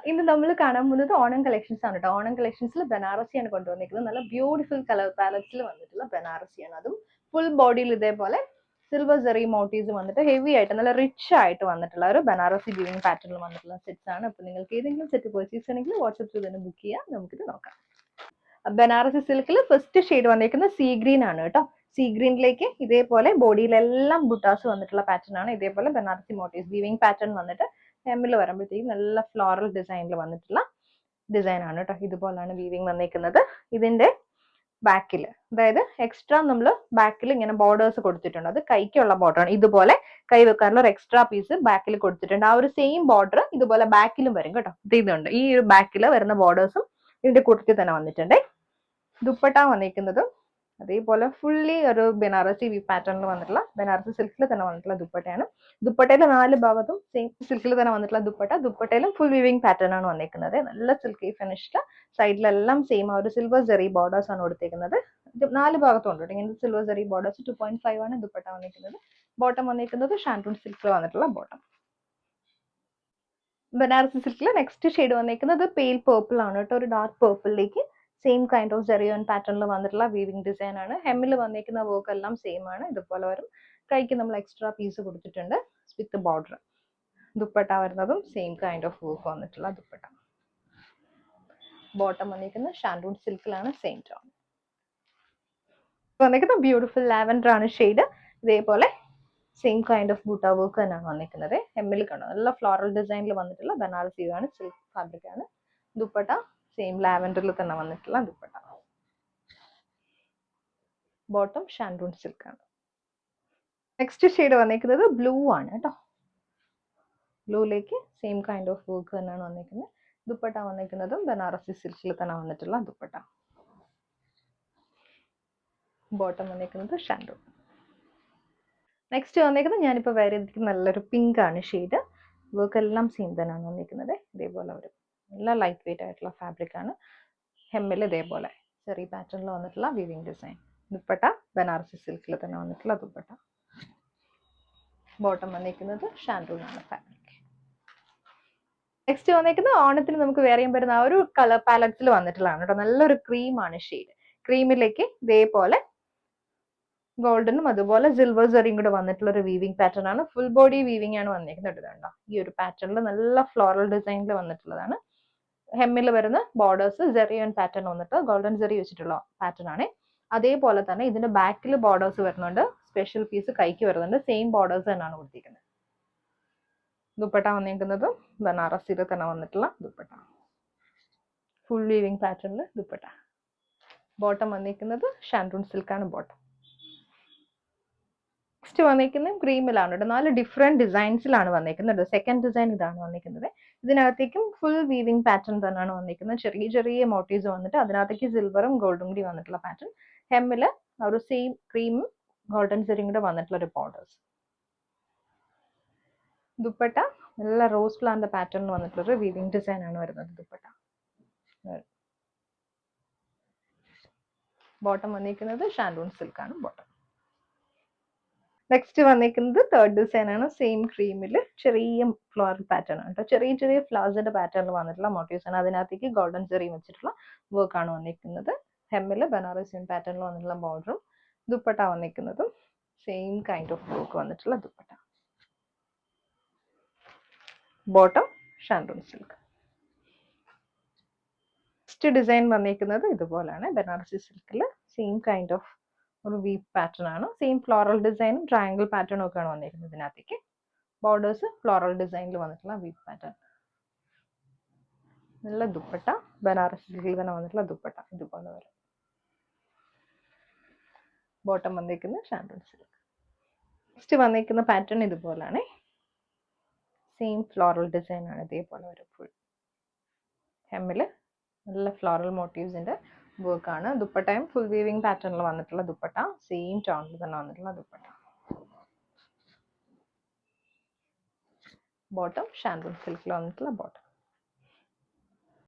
ഇന്ന് നമ്മൾ കാണാൻ പോകുന്നത് ഓണം കളക്ഷൻസ് ആണ് കേട്ടോ. ഓണം കളക്ഷൻസിൽ ബനാറസിയാണ് കൊണ്ടുവന്നിരിക്കുന്നത്. നല്ല ബ്യൂട്ടിഫുൾ കളർ പാലറ്റ്സിൽ വന്നിട്ടുള്ള ബനാറസിയാണ്. അതും ഫുൾ ബോഡിയിൽ ഇതേപോലെ സിൽവർ സെറി മോട്ടീവ്സ് വന്നിട്ട് ഹെവി ആയിട്ട് നല്ല റിച്ച് ആയിട്ട് വന്നിട്ടുള്ള ഒരു ബനാറസി വീവിംഗ് പാറ്റേണിൽ വന്നിട്ടുള്ള സെറ്റ്സ് ആണ്. അപ്പോൾ നിങ്ങൾക്ക് ഏതെങ്കിലും സെറ്റ് പർച്ചേസ് ചെയ്യണമെങ്കിൽ വാട്സ്ആപ്പ് ചെയ്ത് തന്നെ ബുക്ക് ചെയ്യാം. നമുക്കിത് നോക്കാം. ബനാറസി സിൽക്കിൽ ഫസ്റ്റ് ഷെയ്ഡ് വന്നിരിക്കുന്നത് സീ ഗ്രീൻ ആണ് കേട്ടോ. സീ ഗ്രീനിലേക്ക് ഇതേപോലെ ബോഡിയിലെല്ലാം ബുട്ടാസ് വന്നിട്ടുള്ള പാറ്റേൺ ആണ്. ഇതേപോലെ ബനാറസി മോട്ടീവ്സ് വീവിംഗ് പാറ്റേൺ വന്നിട്ട് ഹെമ്മിൽ വരുമ്പോഴത്തേക്കും നല്ല ഫ്ലോറൽ ഡിസൈനിൽ വന്നിട്ടുള്ള ഡിസൈൻ ആണ് കേട്ടോ. ഇതുപോലാണ് വീവിംഗ് വന്നിരിക്കുന്നത്. ഇതിന്റെ ബാക്കിൽ, അതായത് എക്സ്ട്രാ നമ്മൾ ബാക്കിൽ ഇങ്ങനെ ബോർഡേഴ്സ് കൊടുത്തിട്ടുണ്ട്. അത് കൈക്കുള്ള ബോർഡർ ആണ്. ഇതുപോലെ കൈ വെക്കാനുള്ള ഒരു എക്സ്ട്രാ പീസ് ബാക്കിൽ കൊടുത്തിട്ടുണ്ട്. ആ ഒരു സെയിം ബോർഡർ ഇതുപോലെ ബാക്കിലും വരും കേട്ടോ. ഇതുണ്ട്, ഈ ഒരു ബാക്കിൽ വരുന്ന ബോർഡേഴ്സും ഇതിന്റെ കൂട്ടത്തിൽ തന്നെ വന്നിട്ടുണ്ട്. ദുപ്പട്ട വന്നിരിക്കുന്നത് അതേപോലെ ഫുള്ളി ഒരു ബനാറസി പാറ്റേണിൽ വന്നിട്ടുള്ള ബനാറസി സിൽക്കിൽ തന്നെ വന്നിട്ടുള്ള ദുപ്പട്ടയാണ്. ദുപ്പട്ടയിലെ 4 ഭാഗത്തും സെയിം സിൽക്കിൽ തന്നെ വന്നിട്ടുള്ള ദുപ്പട്ടയിലും ഫുൾ വീവിംഗ് പാറ്റേൺ ആണ് വന്നിരിക്കുന്നത്. നല്ല സിൽക്കി ഫിനിഷ്ഡ്, സൈഡിലെല്ലാം സെയിം ആ ഒരു സിൽവർ സെറി ബോർഡേഴ്സ് ആണ് കൊടുത്തിരിക്കുന്നത്. 4 ഭാഗത്തും ഉണ്ട് ഇങ്ങനെ സിൽവർ സെറി ബോർഡേഴ്സ്. 2.5 ആണ് ദുപ്പട്ട വന്നിരിക്കുന്നത്. ബോട്ടം വന്നിരിക്കുന്നത് ഷാൻറ്റൂൺ സിൽക്കിൽ വന്നിട്ടുള്ള ബോട്ടം. ബനാറസി സിൽക്കിൽ നെക്സ്റ്റ് ഷെയ്ഡ് വന്നിരിക്കുന്നത് പെയിൽ പേർപ്പിൾ ആണ് കേട്ടോ. ഒരു ഡാർക്ക് പേർപ്പിളിലേക്ക് സെയിം കൈൻഡ് ഓഫ് ജെറിയോൺ പാറ്റേണിൽ വന്നിട്ടുള്ള വീവിംഗ് ഡിസൈൻ ആണ്. ഹെമ്മിൽ വന്നിരിക്കുന്ന വർക്ക് എല്ലാം സെയിം ആണ്. ഇതുപോലെ വരും. കൈക്ക് നമ്മൾ എക്സ്ട്രാ പീസ് കൊടുത്തിട്ടുണ്ട് വിത്ത് ബോർഡർ. ദുപ്പട്ട വരുന്നതും സെയിം കൈൻഡ് ഓഫ് വർക്ക് വന്നിട്ടുള്ള ദുപ്പട്ട. ബോട്ടം വന്നിരിക്കുന്നത് ഷാൻറ്റൂൺ സിൽക്കിലാണ്, സെയിം ടോൺ. വന്നിരിക്കുന്നത് ബ്യൂട്ടിഫുൾ ലാവൻഡർ ആണ് ഷെയ്ഡ്. ഇതേപോലെ സെയിം കൈൻഡ് ഓഫ് ബൂട്ട വർക്ക് തന്നെയാണ് വന്നിരിക്കുന്നത്. ഹെമ്മിൽ കാണും നല്ല ഫ്ലോറൽ ഡിസൈനിൽ വന്നിട്ടുള്ള ബനാറസി ആണ്, സിൽക്ക് ഫാബ്രിക് ആണ്. ദുപ്പട്ട സെയിം ലാവൻഡറിൽ തന്നെ വന്നിട്ടുള്ള ദുപ്പട്ട. ബോട്ടം ഷാൻറ്റൂൺ സിൽക്ക് ആണ്. നെക്സ്റ്റ് ഷെയ്ഡ് വന്നിരിക്കുന്നത് ബ്ലൂ ആണ് കേട്ടോ. ബ്ലൂയിലേക്ക് സെയിം കൈൻഡ് ഓഫ് വർക്ക് തന്നെയാണ് വന്നിരിക്കുന്നത്. ദുപ്പട്ട വന്നിരിക്കുന്നതും ബനാറസി സിൽക്കിൽ തന്നെ വന്നിട്ടുള്ള ദുപ്പട്ട. ബോട്ടം വന്നിരിക്കുന്നത് ഷാൻറ്റൂൺ. നെക്സ്റ്റ് വന്നിരിക്കുന്നത് ഞാനിപ്പോൾ വേറെ നല്ലൊരു പിങ്ക് ആണ് ഷെയ്ഡ്. വർക്ക് എല്ലാം സെയിം തന്നെയാണ് വന്നിരിക്കുന്നത്. ഇതേപോലെ ഒരു നല്ല ലൈറ്റ് വെയിറ്റ് ആയിട്ടുള്ള ഫാബ്രിക് ആണ്. ഹെമ്മിൽ ഇതേപോലെ ചെറിയ പാറ്റേണിൽ വന്നിട്ടുള്ള വീവിംഗ് ഡിസൈൻ. ദുപ്പട്ട ബനാറസി സിൽക്കിൽ തന്നെ വന്നിട്ടുള്ള ദുപ്പട്ട. ബോട്ടം വന്നിരിക്കുന്നത് ഷാൻറ്റൂൺ ആണ് ഫാബ്രിക്. നെക്സ്റ്റ് വന്നിരിക്കുന്നത് ഓണത്തിന് നമുക്ക് വേറെ ചെയ്യാൻ പറ്റുന്ന ആ ഒരു കളർ പാലറ്റ്സിൽ വന്നിട്ടുള്ളതാണ് കേട്ടോ. നല്ലൊരു ക്രീം ആണ് ഷെയ്ഡ്. ക്രീമിലേക്ക് ഇതേപോലെ ഗോൾഡനും അതുപോലെ സിൽവർ സെറിയും കൂടെ വന്നിട്ടുള്ള ഒരു വീവിംഗ് പാറ്റേൺ ആണ്. ഫുൾ ബോഡി വീവിംഗ് ആണ് വന്നിരിക്കുന്നത്. കണ്ടോ, ഈ ഒരു പാറ്റേണിൽ നല്ല ഫ്ലോറൽ ഡിസൈനിൽ വന്നിട്ടുള്ളതാണ്. ഹെമ്മിൽ വരുന്ന ബോർഡേഴ്സ് ജെറിയോൺ പാറ്റേൺ വന്നിട്ട് ഗോൾഡൻ ജെറി വെച്ചിട്ടുള്ള പാറ്റേൺ ആണ്. അതേപോലെ തന്നെ ഇതിന്റെ ബാക്കിൽ ബോർഡേഴ്സ് വരുന്നുണ്ട്. സ്പെഷ്യൽ പീസ് കൈക്ക് വരുന്നുണ്ട്. സെയിം ബോർഡേഴ്സ് തന്നെയാണ് കൊടുത്തിരിക്കുന്നത്. ദുപ്പട്ട വന്നിരിക്കുന്നതും ബനാറസിയിൽ തന്നെ വന്നിട്ടുള്ള ദുപ്പട്ട. ഫുൾ വീവിംഗ് പാറ്റേണിൽ ദുപ്പട്ട. ബോട്ടം വന്നിരിക്കുന്നത് ഷാൻറ്റൂൺ സിൽക്കാണ് ബോട്ടം. നെക്സ്റ്റ് വന്നിരിക്കുന്നത് ക്രീമിലാണ് കേട്ടോ. 4 ഡിഫറെന്റ് ഡിസൈൻസിലാണ് വന്നിരിക്കുന്നത്. സെക്കൻഡ് ഡിസൈൻ ഇതാണ് വന്നിരിക്കുന്നത്. ഇതിനകത്തേക്കും ഫുൾ വീവിംഗ് പാറ്റേൺ തന്നെയാണ് വന്നിരിക്കുന്നത്. ചെറിയ ചെറിയ മോട്ടീവ്സ് വന്നിട്ട് അതിനകത്തേക്ക് സിൽവറും ഗോൾഡും കൂടി വന്നിട്ടുള്ള പാറ്റേൺ. ഹെമ്മിൽ ഒരു സെയിം ക്രീമും ഗോൾഡൻ സെറിയും കൂടെ വന്നിട്ടുള്ള ഒരു ബോർഡേഴ്സ്. ദുപ്പട്ട നല്ല റോസ് പ്ലാന്റ് പാറ്റേണിൽ വന്നിട്ടുള്ള ഒരു വീവിംഗ് ഡിസൈൻ ആണ് വരുന്നത് ദുപ്പട്ട. ബോട്ടം വന്നിരിക്കുന്നത് ഷാൻറ്റൂൺ സിൽക്കാണ് ബോട്ടം. നെക്സ്റ്റ് വന്നിരിക്കുന്നത് തേർഡ് ഡിസൈൻ ആണ്. സെയിം ക്രീമിൽ ചെറിയ ഫ്ലോറൽ പാറ്റേൺ ആണ് കേട്ടോ. ചെറിയ ചെറിയ ഫ്ലവേഴ്സിന്റെ പാറ്റേണിൽ വന്നിട്ടുള്ള മോട്ടീവ്സ് ആണ്. അതിനകത്തേക്ക് ഗോൾഡൻ സെറി വെച്ചിട്ടുള്ള വർക്ക് ആണ് വന്നിരിക്കുന്നത്. ഹെമ്മിൽ ബനാറസി പാറ്റേണിൽ വന്നിട്ടുള്ള ബോർഡറും. ദുപ്പട്ട വന്നിരിക്കുന്നതും സെയിം കൈൻഡ് ഓഫ് വർക്ക് വന്നിട്ടുള്ള dupatta. Bottom shantoon silk. Next design വന്നിരിക്കുന്നത് ഇതുപോലാണ്. ബനാറസി സിൽക്കിൽ സെയിം കൈൻഡ് ഓഫ് ഒരു വീവ് പാറ്റേൺ ആണ്. സെയിം ഫ്ലോറൽ ഡിസൈനും ട്രയാങ്കിൾ പാറ്റേണും ഒക്കെയാണ് വന്നിരിക്കുന്നത്. ഇതിനകത്തേക്ക് ബോർഡേഴ്സ് ഫ്ലോറൽ ഡിസൈനിൽ വന്നിട്ടുള്ള വീവ് പാറ്റേൺ. നല്ല ദുപ്പട്ട ബനാറസി സിൽക്കിൽ തന്നെ വന്നിട്ടുള്ള ദുപ്പട്ട ഇതുപോലെ വരും. ബോട്ടം വന്നിരിക്കുന്നത് ഷാൻറ്റൂൺ സിൽക്ക്. നെക്സ്റ്റ് വന്നിരിക്കുന്ന പാറ്റേൺ ഇതുപോലാണ്. സെയിം ഫ്ലോറൽ ഡിസൈൻ ആണ്. ഇതേപോലെ വരും. ഫുൾ ഹെമ്മിൽ നല്ല ഫ്ലോറൽ മോട്ടീവ്സിന്റെ വർക്കാണ്. ദുപ്പട്ടയും ഫുൾ വീവിംഗ് പാറ്റേണിൽ വന്നിട്ടുള്ള ദുപ്പട്ട. സെയിം ടോണിൽ തന്നെ വന്നിട്ടുള്ള ദുപ്പട്ട. ബോട്ടം ഷാൻറ്റൂൺ സിൽക്കിൽ വന്നിട്ടുള്ള ബോട്ടം.